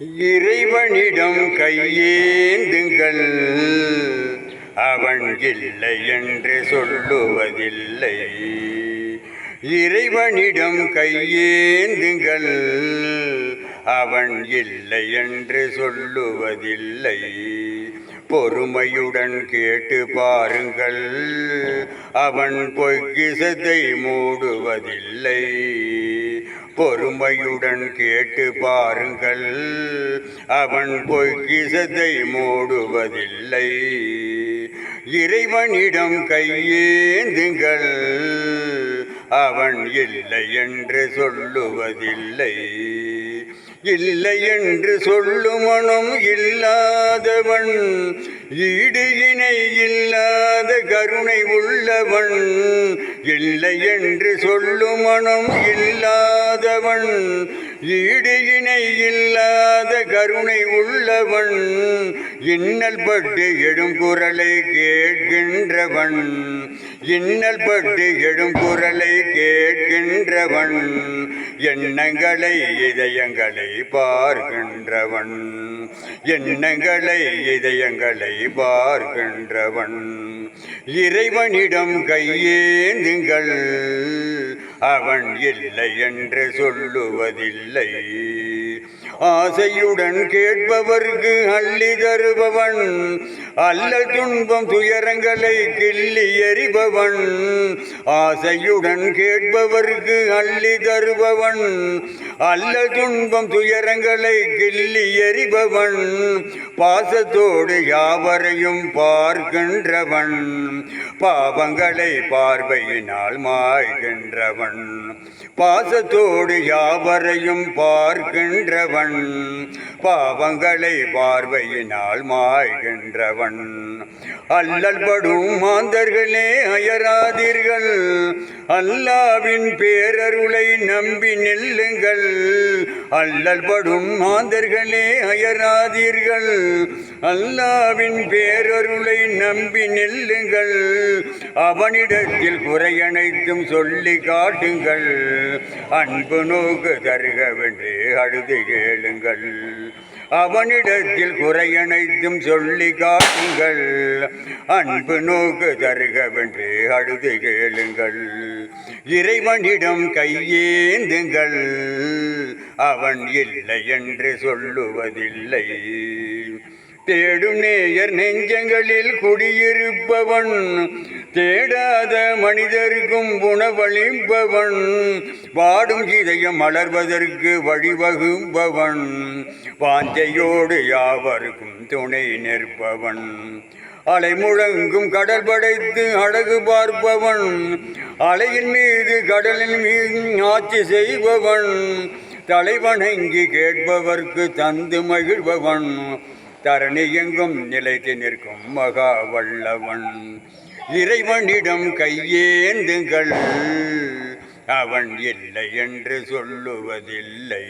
இறைவனிடம் கையேந்துங்கள், அவன் இல்லை என்று சொல்லுவதில்லை. இறைவனிடம் கையேந்துங்கள், அவன் இல்லை என்று சொல்லுவதில்லை. பொறுமையுடன் கேட்டு பாருங்கள், அவன் பொய்கிசத்தை மூடுவதில்லை. பொறுமையுடன் கேட்டு பாருங்கள், அவன் பொய்கிசத்தை மூடுவதில்லை. இறைவனிடம் கையேந்துங்கள், அவன் இல்லை என்று சொல்லுவதில்லை. இல்லை என்று சொல்லும் மனம் இல்லாதவன், ஈடு இணை இல்லாத கருணை உள்ளவன். இல்லை என்று சொல்லும் மனம் இல்லாதவன், ஈடு இணை இல்லாத கருணை உள்ளவன். இன்னல் பட்டு எழும் குரலை கேட்கின்றவன், இன்னல் பட்டு எழும் குரலை கேட்கின்றவன். எண்ணங்களை இதயங்களை பார்க்கின்றவன், எண்ணங்களை இதயங்களை பார்க்கின்றவன். இறைவனிடம் கையேந்துங்கள், அவன் இல்லை என்று சொல்லுவதில்லை. ஆசையுடன் கேட்பவர்க்கு அள்ளி தருபவன், அல்லல் துன்பம் துயரங்களை கிள்ளி எறிபவன். ஆசையுடன் கேட்பவர்க்கு அள்ளி தருபவன், அல்லல் துன்பம் துயரங்களை கிள்ளி எறிபவன். பாசத்தோடு யாவரையும் பார்க்கின்றவன், பாவங்களை பார்வையினால் மாய்கின்றவன். பாசத்தோடு யாவரையும் பார்க்கின்றவன், பாவங்களை பார்வையினால் மாய்கின்றவன். அல்லல் படும் மாந்தர்களே அயராதீர்கள், அல்லாவின் பேரருளை நம்பி நில்லுங்கள். அல்லல் படும் மாந்தர்களே அயராதீர்கள், அல்லாவின் பேரருளை நம்பி நில்லுங்கள். அவனிடத்தில் குறையனைத்தும் சொல்லி காட்டுங்கள், அன்பு நோக்கு தருகவென்று அழுது கேளுங்கள். அவனிடத்தில் குறையனைத்தும் சொல்லி காட்டுங்கள், அன்பு நோக்கு தருகவென்று அழுது கேளுங்கள். இறைவனிடம் கையேந்துங்கள், அவன் இல்லை என்று சொல்லுவதில்லை. தேடும் நேயர் நெஞ்சங்களில் குடியிருப்பவன், தேடாத மனிதருக்கும் உணவளிப்பவன். வாடும் இதயம் மலர்வதற்கு வழிவகுப்பவன், வாஞ்சையோடு யாவருக்கும் துணை நிற்பவன். அலை முழங்கும் கடல் படைத்து அழகு பார்ப்பவன், அலையின் மீது கடலின் மீது ஆட்சி செய்பவன். தலைவணங்கி கேட்பவர்க்கு தந்து மகிழ்பவன், தரணி எங்கும் நிலைத்து நிற்கும் மகா வல்லவன். இறைவனிடம் கையேந்துங்கள், அவன் இல்லை என்று சொல்லுவதில்லை.